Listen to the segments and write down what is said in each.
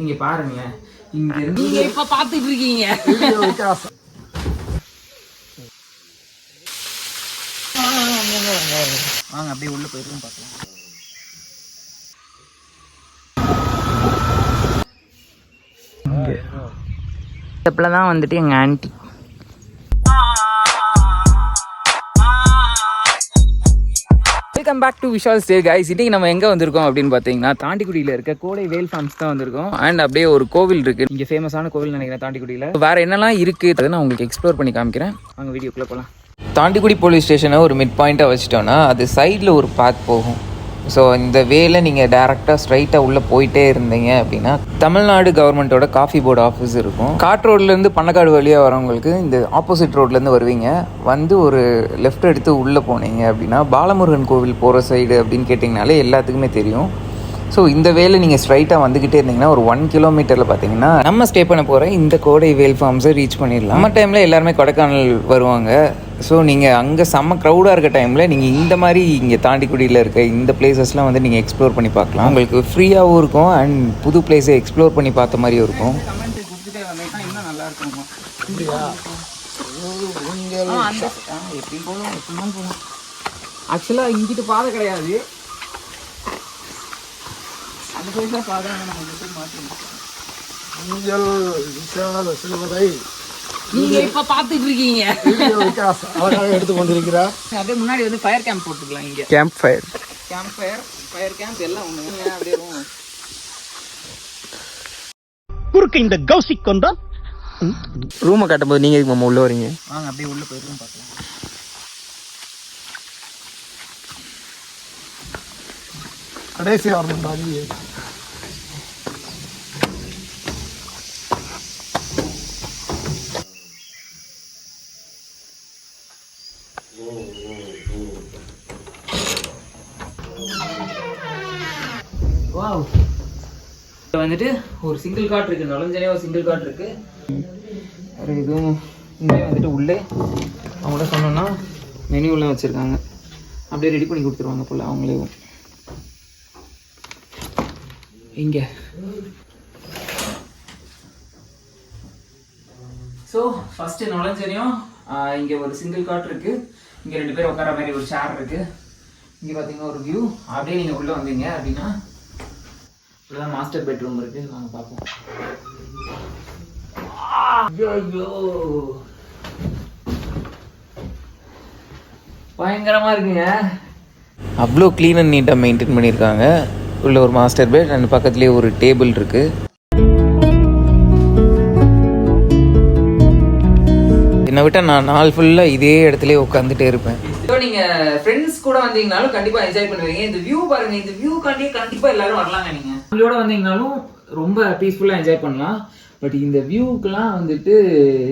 இங்க பாருங்க, இங்க இருந்து நீங்க இப்ப பாத்துட்டு இருக்கீங்க. வாங்க அப்படியே உள்ள போயிட்டு பார்க்கலாம். ஸ்டெப்ல தான் வந்துட்டு எங்க aunty. Welcome back to Vishal stay guys. இன்னைக்கு நம்ம எங்கே வந்திருக்கோம் அப்படின்னு பார்த்தீங்கன்னா, தாண்டிக்குடியில் இருக்க கோடை வேல் ஃபார்ம்ஸ் தான் வந்திருக்கோம். அண்ட் அப்படியே ஒரு கோவில் இருக்குது, இங்கே ஃபேமஸான கோவில் நினைக்கிறேன் தாண்டிக்குடியில். வேறு என்னெல்லாம் இருக்குது அதை நான் உங்களுக்கு எக்ஸ்ப்ளோர் பண்ணி காமிக்கிறேன். அங்கே வீடியோக்குள்ளே போகலாம். தாண்டிக்குடி போலீஸ் ஸ்டேஷனை ஒரு மிட் பாயிண்ட்டாக வச்சுட்டோன்னா அது சைடில் ஒரு பாத் போகும். ஸோ இந்த வேலை நீங்கள் டேரெக்டாக ஸ்ட்ரைட்டாக உள்ளே போயிட்டே இருந்தீங்க அப்படின்னா தமிழ்நாடு கவர்மெண்ட்டோட காஃபி போர்டு ஆஃபீஸ் இருக்கும். காட் ரோட்லேருந்து பண்ணக்காடு வழியாக வரவங்களுக்கு இந்த ஆப்போசிட் ரோட்லேருந்து வருவீங்க. வந்து ஒரு லெஃப்ட் எடுத்து உள்ளே போனீங்க அப்படின்னா பாலமுருகன் கோவில் போகிற சைடு அப்படின்னு கேட்டிங்கனாலே எல்லாத்துக்குமே தெரியும். ஸோ இந்த வேலை நீங்கள் ஸ்ட்ரைட்டாக வந்துக்கிட்டே இருந்தீங்கன்னா ஒரு 1 கிலோமீட்டரில் பார்த்தீங்கன்னா நம்ம ஸ்டே பண்ண போகிற இந்த கோடை வேல் ஃபார்ம்ஸை ரீச் பண்ணிடலாம். நம்ம டைமில் எல்லாருமே கொடைக்கானல் வருவாங்க. ஸோ நீங்கள் அங்கே செம்ம க்ரௌடாக இருக்க டைமில் நீங்கள் இந்த மாதிரி இங்கே தாண்டிக்குடியில் இருக்க இந்த பிளேசஸ்லாம் வந்து நீங்கள் எக்ஸ்ப்ளோர் பண்ணி பார்க்கலாம். உங்களுக்கு ஃப்ரீயாகவும் இருக்கும் அண்ட் புது பிளேஸை எக்ஸ்ப்ளோர் பண்ணி பார்த்த மாதிரியும் இருக்கும். ஆக்சுவலாக இங்கிட்டு பாதை கிடையாது, அந்த பைசா பாதை நம்ம மாற்றிருக்கோம். நீங்க இப்ப பாத்துட்டு இருக்கீங்க, அழகாக எடுத்து கொண்டிருக்கிறார். அப்படியே முன்னாடி வந்து ஃபயர் கேம்ப் போட்டுக்கலாம். இங்க கேம்ப் ஃபயர் கேம்ப் எல்லாம் ஒண்ணு. அப்படியே குறுக்கு இந்த கௌசிக் கொண்டா ரூமை காட்டும்போது நீங்க எதுக்கு மாமா உள்ள வரீங்க? வாங்க அப்படியே உள்ள போய் ரூம் பார்க்கலாம். கடைசி வரணும்டாங்க. வந்துட்டு ஒரு சிங்கிள் காட் இருக்கு, நுழைஞ்சனே ஒரு சிங்கிள் காட் இருக்கு. வேறு எதுவும் இங்கே வந்துட்டு உள்ளே அவங்கள சொன்னோன்னா மெனு உள்ள வச்சுருக்காங்க, அப்படியே ரெடி பண்ணி கொடுத்துருவாங்க போல் அவங்களே. இங்கே ஸோ ஃபஸ்ட்டு நுழைஞ்சனையும் இங்கே ஒரு சிங்கிள் காட் இருக்குது. இங்கே 2 பேர் உட்கார மாதிரி ஒரு சேர் இருக்குது. இங்கே பார்த்தீங்கன்னா ஒரு வியூ. அப்படியே நீங்கள் உள்ளே வந்தீங்க அப்படின்னா இப்படிதான் மாஸ்டர் பெட்ரூம் இருக்கு. நாங்கள் பார்ப்போம். பயங்கரமா இருக்குங்க. அவ்வளோ க்ளீன் அண்ட் நீட்டாக மெயின்டைன் பண்ணியிருக்காங்க. உள்ள ஒரு மாஸ்டர் பெட் அண்ட் பக்கத்துலேயே ஒரு டேபிள் இருக்கு. என்னை விட்டால் நான் நாள் ஃபுல்லாக இதே இடத்துலயே உட்காந்துட்டே இருப்பேன். இப்போ நீங்க ஃப்ரெண்ட்ஸ் கூட வந்தீங்கனாலும் கண்டிப்பா என்ஜாய் பண்ணுவீங்க. இந்த வியூ பாருங்க, இந்த வியூ காண்டி கண்டிப்பா எல்லாரும் வரலாங்க. நீங்க ஃபேமிலியோட வந்தீங்கனாலும் ரொம்ப பீஸ்ஃபுல்லா என்ஜாய் பண்ணலாம். பட் இந்த வியூக்கெல்லாம் வந்துட்டு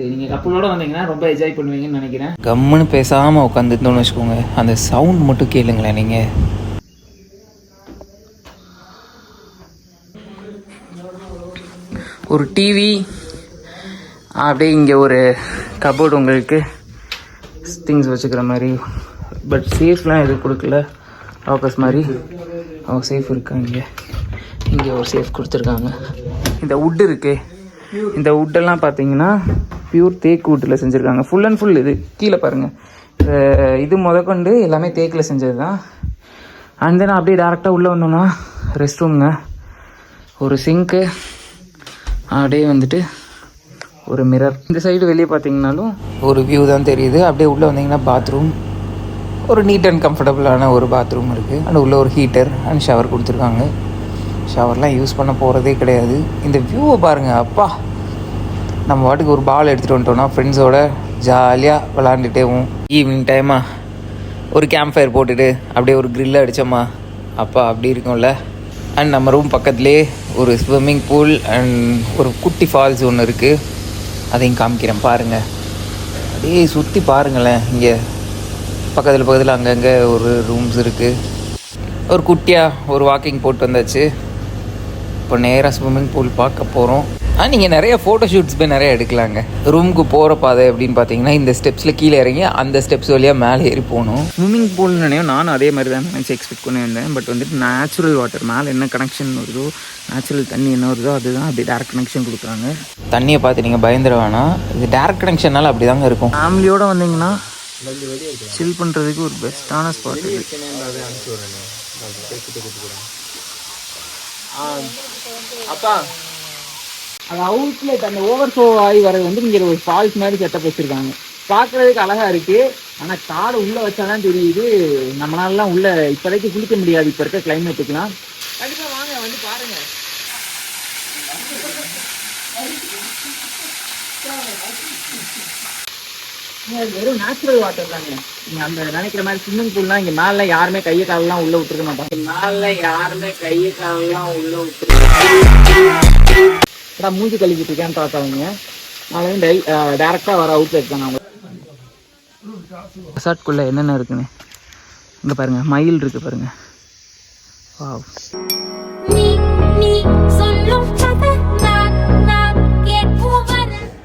நீங்க கப்பலோட வந்தீங்கன்னா ரொம்ப என்ஜாய் பண்ணுவீங்கன்னு நினைக்கிறேன். கம்முன்னு பேசாமல் உட்காந்துருந்தோன்னு வச்சுக்கோங்க, அந்த சவுண்ட் மட்டும் கேளுங்களேன். நீங்கள் ஒரு டிவி, அப்படியே இங்கே ஒரு கபோர்டு உங்களுக்கு திங்ஸ் வச்சுக்கிற மாதிரி. பட் சேஃப்லாம் எதுவும் கொடுக்கல, லாக்கர்ஸ் மாதிரி. அவங்க சேஃப் இருக்காங்க. இங்கே ஒரு சேஃப் கொடுத்துருக்காங்க. இந்த வுட் இருக்கு, இந்த வுட்டெல்லாம் பார்த்தீங்கன்னா பியூர் தேக்கு வுட்டில் செஞ்சுருக்காங்க. ஃபுல் அண்ட் ஃபுல் இது கீழே பாருங்கள், இது முதற்கொண்டு எல்லாமே தேக்கில் செஞ்சது தான். அண்ட் தென் அப்படியே டேரெக்டாக உள்ளே வந்தோம்னா ரெஸ்ட் ரூம்ங்க, ஒரு சிங்க்கு, அப்படியே வந்துட்டு ஒரு மிரர். இந்த சைடு வெளியே பார்த்தீங்கன்னாலும் ஒரு வியூ தான் தெரியுது. அப்படியே உள்ளே வந்தீங்கன்னா பாத்ரூம், ஒரு நீட் அண்ட் கம்ஃபர்டபுளான ஒரு பாத்ரூம் இருக்குது. அண்ட் உள்ளே ஒரு ஹீட்டர் அண்ட் ஷவர் கொடுத்துருக்காங்க. ஷவர்லாம் யூஸ் பண்ண போகிறதே கிடையாது. இந்த வியூவை பாருங்கள், அப்பா. நம்ம வாட்டுக்கு ஒரு பால் எடுத்துகிட்டு வந்துட்டோம்னா ஃப்ரெண்ட்ஸோட ஜாலியாக விளாண்டுட்டேவும் ஈவினிங் டைமாக ஒரு கேம்ப் ஃபயர் போட்டுட்டு அப்படியே ஒரு க்ரில்லை அடித்தோமா, அப்பா அப்படி இருக்கும்ல. அண்ட் நம்ம ரூம் பக்கத்துலேயே ஒரு ஸ்விம்மிங் பூல் அண்ட் ஒரு குட்டி ஃபால்ஸ் ஒன்று இருக்குது, அதையும் காமிக்கிறேன் பாருங்கள். அப்படியே சுற்றி பாருங்களேன். இங்கே பக்கத்தில் அங்கங்கே ஒரு ரூம்ஸ் இருக்குது. ஒரு குட்டியாக ஒரு வாக்கிங் போட்டு வந்தாச்சு. இப்போ நேராக ஸ்விம்மிங் பூல் பார்க்க போகிறோம். நீங்கள் நிறைய ஃபோட்டோ ஷூட்ஸ் போய் நிறைய எடுக்கலாங்க. ரூமுக்கு போகிற பாதை அப்படின்னு பார்த்தீங்கன்னா இந்த ஸ்டெப்ஸில் கீழே இறங்கி அந்த ஸ்டெப்ஸ் வழியாக மேலே ஏறி போகணும். ஸ்விம்மிங் பூல்னு நினைவும் நானும் அதே மாதிரி தான் நினச்சி எக்ஸ்பெக்ட் பண்ணி வந்தேன். பட் வந்துட்டு நேச்சுரல் வாட்டர், மேலே என்ன கனெக்ஷன் வருதோ, நேச்சுரல் தண்ணி என்ன வருதோ அதுதான் அப்படி டேரக்ட் கனெக்ஷன் கொடுக்குறாங்க. தண்ணியை பார்த்து நீங்கள் பயந்துட வேணாம், இது டேரக்ட் கனெக்ஷன்னால அப்படி தாங்க இருக்கும். ஃபேமிலியோடு வந்தீங்கன்னா சில் பண்ணுறதுக்கு ஒரு பெஸ்ட்டான ஸ்பாட் இது. அப்பா அது அவுட்லெட் அந்த ஓவர் ஃப்ளோ ஆகி வர்றது வந்து இங்கே ஒரு ஃபால்ஸ் மாதிரி செட்டப் வச்சுருக்காங்க. பார்க்குறதுக்கு அழகாக இருக்குது. ஆனால் காடை உள்ளே வச்சாதான் தெரியுது. நம்மளாலலாம் உள்ளே இப்போதைக்கு குளிக்க முடியாது இப்போ இருக்க கிளைமேட்டுக்குலாம். கண்டிப்பாக வாங்க வந்து பாருங்கள். வெறும் நேச்சுரல் வாட்டர் தாங்க. நீங்கள் அந்த நினைக்கிற மாதிரி ஸ்விம்மிங் பூல்லாம் இங்கே மேலே யாருமே கையை காலெல்லாம் உள்ளே விட்டுருக்க மாட்டாங்க. மேலே யாருமே கையை காலெல்லாம் உள்ளே விட்டுருக்க மூஞ்சி கழிக்கிட்டு இருக்கேன்னு பார்த்தாங்க. நாளை டேரெக்டாக வர அவுட்லெட் தாங்க. அவங்க ரெசார்ட்குள்ளே என்னென்ன இருக்குன்னு இங்கே பாருங்கள், மயில் இருக்குது பாருங்கள். வாவ்.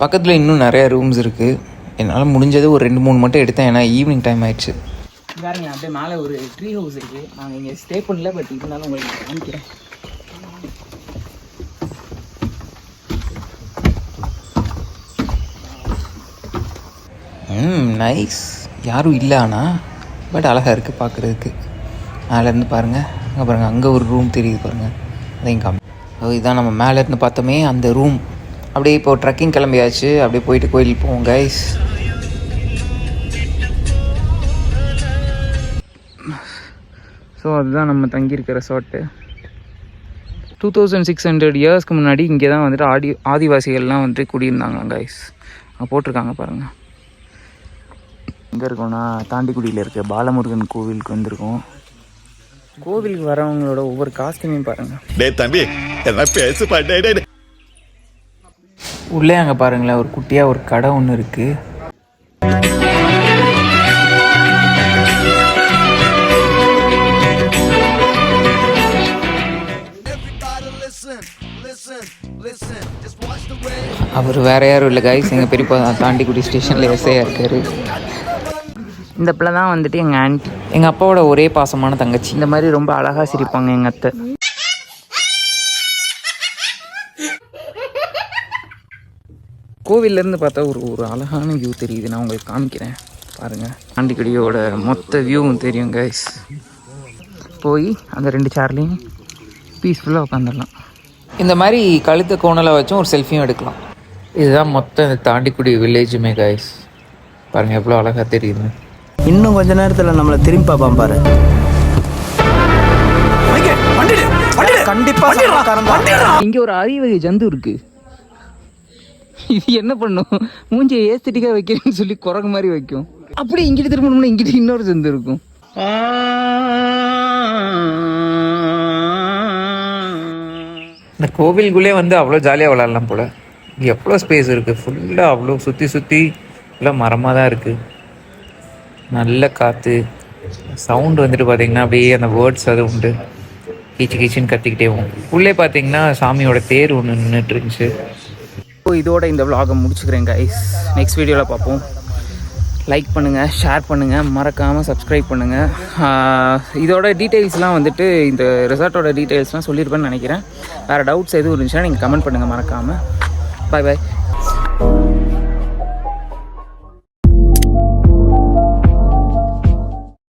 பக்கத்தில் இன்னும் நிறைய ரூம்ஸ் இருக்குது. என்னால் முடிஞ்சது ஒரு 2-3 மட்டும் எடுத்தேன், ஏன்னா ஈவினிங் டைம் ஆயிடுச்சு. பாருங்க அப்படியே மேலே ஒரு ட்ரீ ஹவுஸ் இருக்குது. நாங்கள் இங்கே ஸ்டே பண்ணல, பட் இருந்தாலும் உங்களுக்கு காமிக்கிறேன். நைஸ். யாரும் இல்லை ஆனால், பட் அழகாக இருக்குது பார்க்குறதுக்கு. மேலேருந்து பாருங்கள், அங்கே பாருங்கள், அங்கே ஒரு ரூம் தெரியுது பாருங்கள், அதையும் காமி. இதுதான் நம்ம மேலேருந்து பார்த்தோமே அந்த ரூம். அப்படியே இப்போ ட்ரெக்கிங் கிளம்பியாச்சு, அப்படியே போயிட்டு கோயிலுக்கு போவோம் கைஸ். ஸோ அதுதான் நம்ம தங்கியிருக்கிற ரெசார்ட்டு. 2600 இயர்ஸ்க்கு முன்னாடி இங்கே தான் வந்துட்டு ஆதிவாசிகள்லாம் வந்துட்டு குடியிருந்தாங்க கைஸ். போட்டிருக்காங்க பாருங்கள். எங்கே இருக்கோம்னா தாண்டிக்குடியில் இருக்க பாலமுருகன் கோவிலுக்கு வந்திருக்கோம். கோவிலுக்கு வரவங்களோட ஒவ்வொரு காஸ்டியூமையும் பாருங்கள். தம்பி பேச உள்ளே அங்கே பாருங்களேன், ஒரு குட்டியாக ஒரு கடை ஒன்று இருக்குது. அவர் வேற யாரும் இல்லை கைஸ், எங்கள் பெரியப்பா தாண்டிக்குடி ஸ்டேஷனில் எஸ்ஐயாக இருக்கார். இந்த பிள்ளை தான் வந்துட்டு எங்கள் ஆன்ட்டி, எங்கள் அப்பாவோட ஒரே பாசமான தங்கச்சி. இந்த மாதிரி ரொம்ப அழகாக சிரிப்பாங்க எங்கள் அத்தை. கோவிலேருந்து பார்த்தா ஒரு அழகான வியூ தெரியுது. நான் உங்களுக்கு காமிக்கிறேன் பாருங்கள். தாண்டிக்குடியோட மொத்த வியூவும் தெரியும் கைஸ். போய் அந்த 2 சேர்லையும் பீஸ்ஃபுல்லாக உட்காந்துடலாம். இந்த மாதிரி கழுத்தை கோணலை வச்சும் ஒரு செல்ஃபியும் எடுக்கலாம். இதுதான் மொத்தம் இந்த தாண்டிக்குடி வில்லேஜுமே கைஸ். பாருங்கள் எவ்வளோ அழகாக தெரியுது. இன்னும் கொஞ்ச நேரத்தில் நம்மளை திரும்பி பார்ப்பான் பாரு. இங்கே ஒரு அரிவகை ஜந்து இருக்கு. இது என்ன பண்ணும், மூஞ்சியை ஏஸ்தட்டிக்காக வைக்கிறேன்னு சொல்லி குரங்கு மாதிரி வைக்கும். அப்படியே இங்கிட்டு திரும்பணும்னா இங்கிட்டு இன்னொரு ஜந்து இருக்கும். இந்த கோவிலுக்குள்ளே வந்து அவ்வளோ ஜாலியாக விளாட்லாம் போல். இங்கே எவ்வளோ ஸ்பேஸ் இருக்குது. ஃபுல்லாக அவ்வளோ சுற்றி எல்லாம் மரமாக தான் இருக்குது. நல்ல காற்று, சவுண்டு வந்துட்டு பார்த்திங்கன்னா அப்படியே அந்த வேர்ட்ஸ் அது உண்டு, கீச்சின்னு கத்திக்கிட்டே போகும். உள்ளே பார்த்தீங்கன்னா சாமியோட தேர் ஒன்று நின்றுட்டு இருந்துச்சு. ஸோ இதோட இந்த விலாகை முடிச்சுக்கிறேன் கைஸ். நெக்ஸ்ட் வீடியோவில் பார்ப்போம். லைக் பண்ணுங்கள், ஷேர் பண்ணுங்கள், மறக்காமல் சப்ஸ்கிரைப் பண்ணுங்கள். இதோட டீட்டெயில்ஸ்லாம் வந்துட்டு இந்த ரெசார்ட்டோட டீட்டெயில்ஸ்லாம் சொல்லியிருப்பேன்னு நினைக்கிறேன். வேறு டவுட்ஸ் எதுவும் இருந்துச்சுன்னா நீங்கள் கமெண்ட் பண்ணுங்கள் மறக்காமல். பாய் பாய்.